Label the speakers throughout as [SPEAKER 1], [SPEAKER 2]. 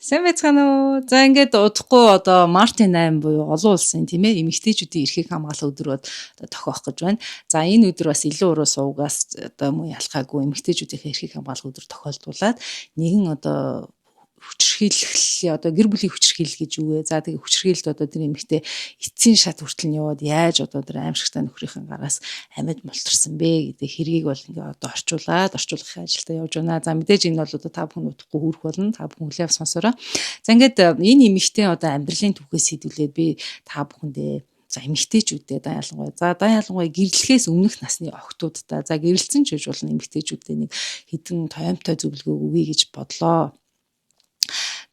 [SPEAKER 1] Сайн байцгаана уу? За ингээд удахгүй одоо Мартин 8 буюу олон улсын тийм ээ эмэгтэйчүүдийн эрхийг хамгаалах өдөр бод одоо тохиох гэж байна. За энэ өдөр бас илүү уруу суугаас одоо муу ялхаагүй эмэгтэйчүүдийн эрхийг хамгаалах өдөр тохиолдуулаад нэгэн одоо хүчирхийлэл одоо гэр бүлийн хүчирхийлэл гэж юу вэ? За тэгээ хүчирхийлэлд одоо тэр эмэгтэй эцсийн шат хүртэл нь яваад яаж одоо тэр аимшигтай нөхрийнхээ гараас амьд мултарсан бэ гэдэг хэргийг бол ингээ одоо орчуулгын ажилдаа явж байна. За мэдээж энэ бол одоо та бүхэн утахгүй хүрэх болно. Та бүхэн хүлээв сонсороо. За ингээд энэ эмэгтэй одоо амьдралын түүхээс сэдвүүлээд би та бүхэндээ за эмэгтэйчүүдээ даа ялангуяа гэрлэхээс өмнөх насны охтуудтай за гэрэлцэн ч гэж болно эмэгтэйчүүдээ нэг хідэн тоомтой зөвлөгөө өгье гэж бодлоо.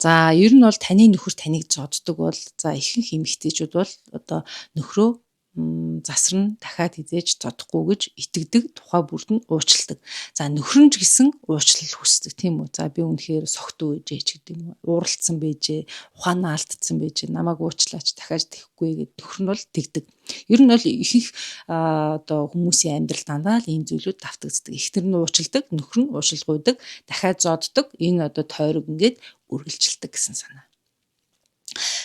[SPEAKER 1] За ер нь бол таны нөхөр таныг зоддог бол за ихэнх эмэгтэйчүүд бол одоо нөхрөө засарна дахиад хизээж зодохгүй гэж итгэдэг тухай бүрд нь уучладаг. За нөхөр нь ч гэсэн уучлал хүсдэг тийм үү. За би үнэхээр согтуу ээжээ ч гэдэг юм уу. Ууралцсан байжээ, ухаанаа алдсан байжээ, намайг уучлаач дахиад тэхгүй гэд нөхөр нь бол тэгдэг. Ер нь бол ихэнх одоо хүмүүсийн амьдрал дандаа л ийм зүйлүүд давтагддаг. Эхтэр нь уучладаг, нөхөр нь уушлгүйдэг, дахиад зоддог. Энэ одоо тойрог ингээд үргэлжилдэг гэсэн санаа.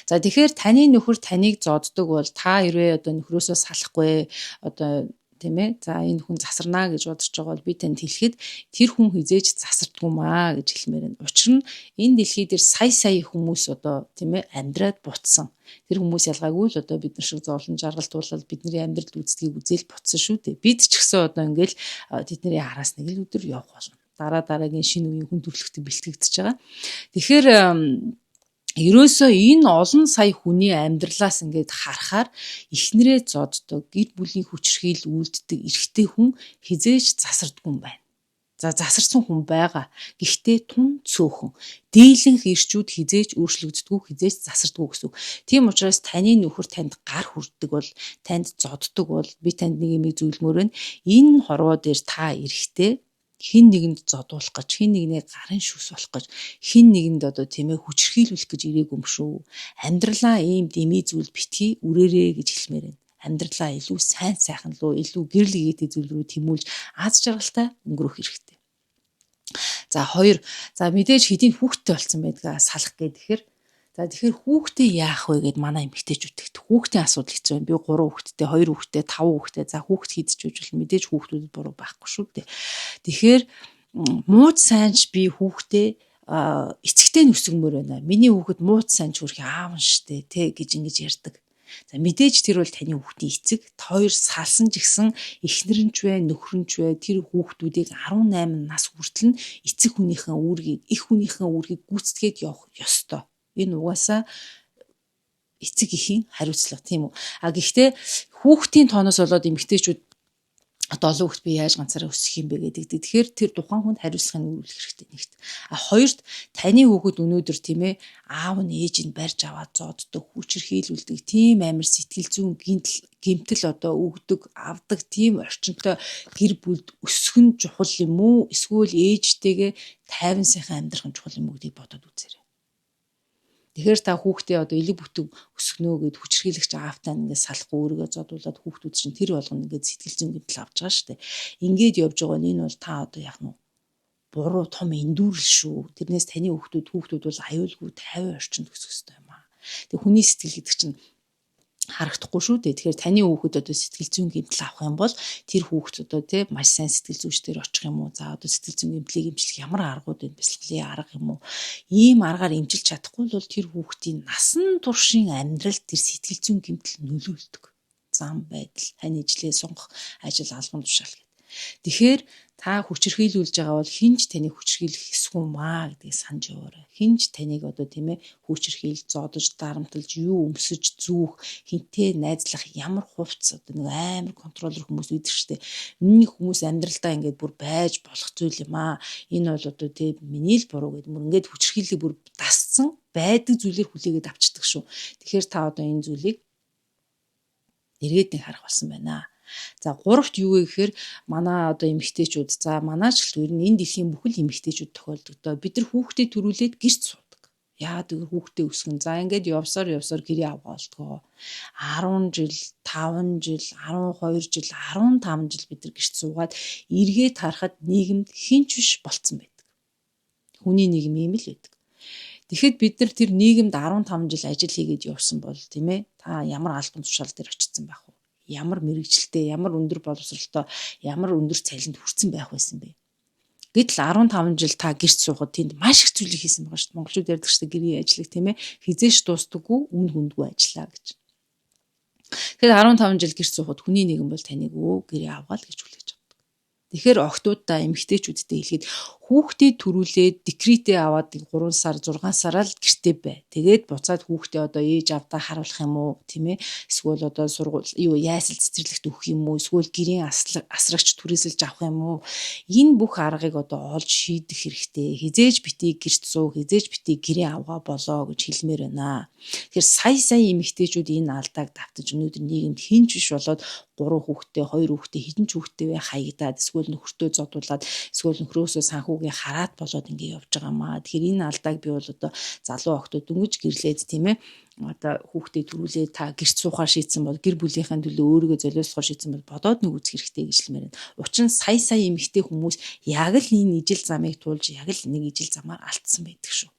[SPEAKER 1] За тэгэхээр таны нөхөр таныг зоддог бол та хэрвээ одоо нөхрөөсөө салахгүй одоо тийм ээ за энэ хүн засарнаа гэж бодож байгаа бол би танд хэлэхэд тэр хүн хизээж засардгүй маа гэж хэлмээр байна. Учир нь энэ дэлхий дээр сая хүмүүс одоо тийм ээ амьдраад буцсан. Тэр хүмүүс ялгаагүй л одоо бид нар шиг зовлон жаргалт туулал бидний амьдралд үүсдгийг үзэл буцсан шүү дээ. Бид ч гэсэн одоо ингээл тэдний хараас нэг л өдөр явах болно. Дараагийн шинэ үеийн хүн төрөлхтөд бэлтгэгдэж байгаа. Тэгэхээр ерөөсөө энэ олон сая хүний амьдралаас ингээд харахаар эхнэрээ зоддог, гэр бүлийн хүчирхийлэл үйлддэг эрэгтэй хүн хизээж засардгүй юм байна. За засарсан хүн байгаа. Гэхдээ тун цөөхөн. Дийлэнх ирчүүд хизээж өөрчлөгддөггүй, хизээж засардгүй гэсэн. Тийм учраас таны нөхөр танд гар хүрдэг бол, танд зоддог бол би танд нэг юм зөвлөмөр байна. Энэ хорвоо дээр та эрэхтэй хин нэгэнд зодуулах гэж, хин нэгнийг гарын шүс болох гэж, хин нэгэнд одоо тийм ээ хүчирхийлүүлэх гэж ирээгүй юм шүү. Амьдралаа ийм дэмий зүйл битгий үрээрээ гэж хэлмээр байна. Амьдралаа илүү сайхан руу, илүү гэрэл гээтэй зүйл рүү тэмүүлж аз жаргалтай өнгөрөх хэрэгтэй. За 2. За мэдээж хэдийн хүүхдтэй болсон байдгаа салах гэхээр тэгэхээр хүүхдээ яах вэ гэд манай эмэгтэйчүүд тэгт хүүхдийн асуудал хэцүү байна. Би 3 хүүхэдтэй, 2 хүүхэдтэй, 5 хүүхэдтэй. За хүүхд хийдэж үжил мэдээж хүүхдүүдэд буруу байхгүй шүү дээ. Тэгэхээр мууц сайнч би хүүхдээ эцэгтэй нүсгэмөр байна. Миний хүүхэд мууц сайнч хүрэх аав нь штэ тэ гэж ингэж ярьдаг. За мэдээж тэр бол таны хүүхдийн эцэг. Та хоёр салсан ч гэсэн эхнэр нь ч вэ, нөхөр нь ч вэ тэр хүүхдүүдийг 18 нас хүртэл нь эцэг хүнийхэн үүргийг, их хүнийхэн үүргийг гүйцэтгээд явах ёстой. Энэ угаасаа эцэг эхийн хариуцлага тийм үү. Гэхдээ хүүхдийн тооноос болоод эмэгтэйчүүд одоо олон хүүхд би яаж ганцаараа өсөх юм бэ гэдэг. Тэгэхээр тэр тухайн хүнд хариуцлагыг өгүүлэх хэрэгтэй нэгт. Хоёрт таны хүүхэд өнөөдөр тийм ээ аав нь ээж нь барьж аваад зоддог, хүчирхийлүүлдэг, тийм амар сэтгэл зүйн гэмтэл одоо өгдөг, авдаг тийм орчинтой гэр бүлд өсөх нь чухал юм уу? Эсвэл ээжтэйгээ тайван сайхан амьдрах нь чухал юм уу гэдгийг бодоод үзээрэй. Тэгэхээр та хүүхдээ одоо элэг бүтэг өсгөнөө гэд хүчирхийлэгч аавтай ингээд салахгүй өөрийгөө зодуулаад хүүхдүүд чинь тэр болгоно ингээд сэтгэл зүйн гэмтэл авч байгаа шүү дээ. Ингээд явж байгаа нь энэ бол та одоо яг нь буруу том эндүүрэл шүү. Тэрнээс таны хүүхдүүд бол аюулгүй тайван орчинд өсөх ёстой юм аа. Тэг хүний сэтгэл гэдэг чинь харагдахгүй шүү дээ. Тэгэхээр таны хүүхэд одоо сэтгэл зүйн гэмтэл авах юм бол тэр хүүхэд одоо тий маш сайн сэтгэл зүйчдэр очих юм уу? За одоо сэтгэл зүйн гэмтлийг эмчлэх ямар аргууд вэ? Бясалгалын арга юм уу? Ийм аргаар эмчилж чадахгүй бол тэр хүүхдийн насан туршийн амьдралд тэр сэтгэл зүйн гэмтэл нөлөөлдөг. Зам байдал, хань ижлээ сонгох, ажил албан тушаал гэдэг. Тэгэхээр та хүчирхийлүүлж байгаа бол хинж таныг хүчирхийлэх эсгүй маа гэдгийг санаж яваарай. Хинж таныг одоо тийм ээ хүчирхийл, зодож, дарамтлж, юу өмсөж, зүүх, хинтээ найзлах ямар хувцс одоо нэг амар контроллер хүмүүс үйдэг штэ. Миний хүмүүс амьдралдаа ингээд бүр байж болох зүйл юм аа. Энэ бол одоо тийм миний л буруу гэдэг. Мөр ингээд хүчирхийллийг бүр дасцсан байдаг зүйлээр хүлээгээд авчдаг шүү. Тэгэхээр та одоо энэ зүйлийг эргээд нэг харах болсон байна. За 3-т юу вэ гэхээр манай одоо эмэгтэйчүүд за манай ч л ер нь энэ дэлхийн бүхэл эмэгтэйчүүд тохиолддог. Бид нар хүүхдээ төрүүлээд гэрт суудаг. Яагаад гэвэл хүүхдээ өсгөн. За ингээд явсаар гэрээ авгаалдгоо. 10 жил, 5 жил, 12 жил, 15 жил бид нар гэрт суугаад эргээд харахад нийгэмд хинч биш болцсон байдаг. Хүний нийгэм ийм л байдаг. Тэгэхэд бид нар тэр нийгэмд 15 жил ажил хийгээд явсан бол тийм ээ та ямар албан тушаал дээр очсон байх вэ? Ямар мэрэгжилтэй, ямар өндөр боловсролтой, ямар өндөр цалинд хүрсэн байх байсан бэ? Гэтэл 15 жил та гэрч суухад тэнд маш их зүйлийг хийсэн байгаа шүү дээ. Монголчууд ярьдаг шүү дээ гэрийн ажлыг тийм ээ хизээш дуустдаггүй үн хүндгүй ажиллаа гэж. Тэгэхээр 15 жил гэрч суухад хүний нэгэн бол таныг гэрээ авгаал гэж хүлээж авдаг. Тэгэхээр охтуудаа эмэгтэйчүүдтэй хэлэхэд хүүхдээ төрүүлээд декретээ аваад 3 сар 6 сараа л гэртээ бай. Тэгээд буцаад хүүхдээ одоо ээж авдаа харуулах юм уу тийм ээ? Эсвэл одоо сургууль яасал цэцэрлэгт өгөх юм уу? Эсвэл гэрийн асрагч түрээсэлж авах юм уу? Энэ бүх аргыг одоо олж шийдэх хэрэгтэй. Хизээж битий гэрт суу, хизээж битий гэрээ авгаа болоо гэж хэлмээр байна. Тэгэхээр сая эмэгтэйчүүд энэ алдааг давтаж өнөөдөр нийгэмд хинч биш болоод 3 хүүхдээ, 2 хүүхдээ хідэн ч хүүхдээ хаягдаад эсвэл нөхөртөө зодуулаад эсвэл нөхрөөсөө санхүүгээ хараад болоод ингэ явж байгаа маа. Тэгэхээр энэ алдааг би бол одоо залуу охтууд дөнгөж гэрлээд тийм ээ одоо хүүхдээ төрүүлээ та гэрч суухаар шийдсэн бол гэр бүлийнхээ төлөө өөрийгөө золиослохоор шийдсэн бол бодоод нэг үзэх хэрэгтэй гэж хэлмээр байна. Учир нь сая эмэгтэй хүмүүс яг л энэ ижил замыг туулж яг л нэг ижил замаар алдсан байдаг шүү.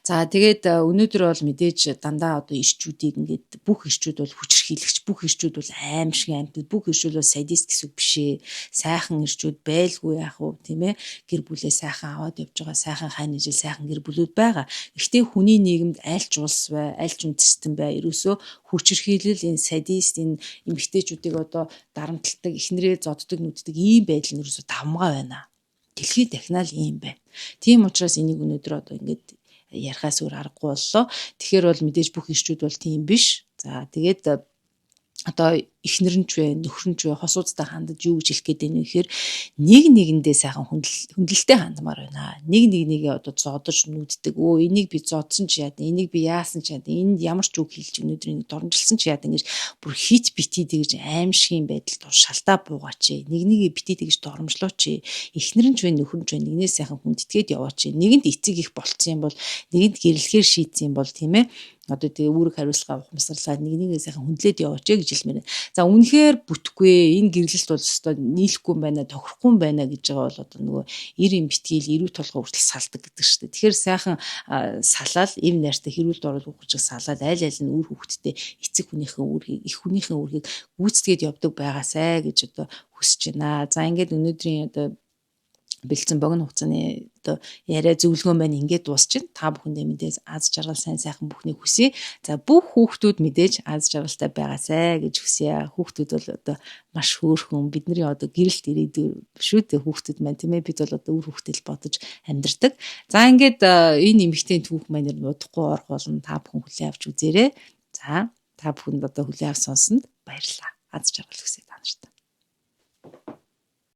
[SPEAKER 1] За тэгээд өнөөдөр бол мэдээж дандаа одоо ирчүүдийг ингээд бүх ирчүүд бол хүчирхийлэгч, бүх ирчүүд бол аимшиг амьтад, бүх ирчүүд бол садист гэсэн үг биш ээ. Сайхан ирчүүд байлгүй яах вэ, тийм ээ? Гэр бүлээ сайхан аваад явж байгаа, сайхан хань ижил, сайхан гэр бүлүүд байгаа. Гэхдээ хүний нийгэмд альч улс бай, альч үндэстэн бай. Ерөөсөө хүчирхийлэл энэ садист энэ эмэгтэйчүүдийг одоо дарамталдаг, эхнэрээ зоддог, нүддэг ийм байдал нь ерөөсөө давмгай байна. Дэлхийд дахинаа л ийм байна. Тийм учраас энийг өнөөдөр одоо ингээд ярихаас өөр аргагүй боллоо. Тэгэхээр бол мэдээж бүх ирчүүд бол тийм биш. За тэгээд одоо эхнэр нь ч вэ, нөхөр нь ч вэ хосуудтай хандаж юу гэж хэлэх гээд байна вэ гэхээр нэг нэгэндээ сайхан хүндлэлтэй хандмаар байна. Нэг нэгээ одоо зодож нүддэг. Энийг би зодсон ч яа, энийг би яасан ч яа, энд ямар ч үг хэлж өнөөдөр энийг дормжилсан ч яа ингэж бүр хит битий тэгж аимшигын байдалд шалдаа буугаач. Нэг битий тэгж дормжлооч. Эхнэр нь ч вэ, нөхөр нь ч вэ нэгнээс сайхан хүндэтгээд яваач. Нэгэнд эцэг их болцсон юм бол, нэгэнд гэрлэхээр шийдсэн юм бол тийм ээ одоо тэгээ үүрэг хариуцлага авах масарлаад нэг сайхан хүндлээд яваач гэж хэлмээр. За үнэхээр бүтэхгүй энэ гэрлэлт бол өстой нийлэхгүй юм байна, тохирохгүй юм байна гэж байгаа бол одоо нөгөө ир юм битгийл эрүү толгой хүртэл салдаг гэдэг шүү дээ. Тэгэхээр сайхан салаад эв найртай хэрүүл дорол хүүхчиг салаад аль нь үр хүүхдтэй эцэг хүнийхэн үүргийг, их хүнийхэн үүргийг гүйцэтгээд явдаг байгаасай гэж одоо хүсэж байна. За ингээд өнөөдрийн одоо бэлдсэн богино хугацааны одоо яриа зөвлөгөө маань ингээд дуусчихна. Та бүхэндээ мэдээж аз жаргал сайн сайхан бүхнийг хүсье. За бүх хүүхдүүд мэдээж аз жаргалтай байгаасай гэж хүсье. Хүүхдүүд бол одоо маш хөөрхөн бидний одоо гэрэлт ирээдүй шүү дээ хүүхдүүд маань тийм ээ бид бол одоо үр хүүхдэл бодож амьдардаг. За ингээд энэ эмэгтэй түүх маань удахгүй орох болно. Та бүхэн хүлээн авч үзээрэй. За та бүхэнд одоо хүлээн авсан сонсонд баярлалаа. Аз жаргал хүсье та нарт.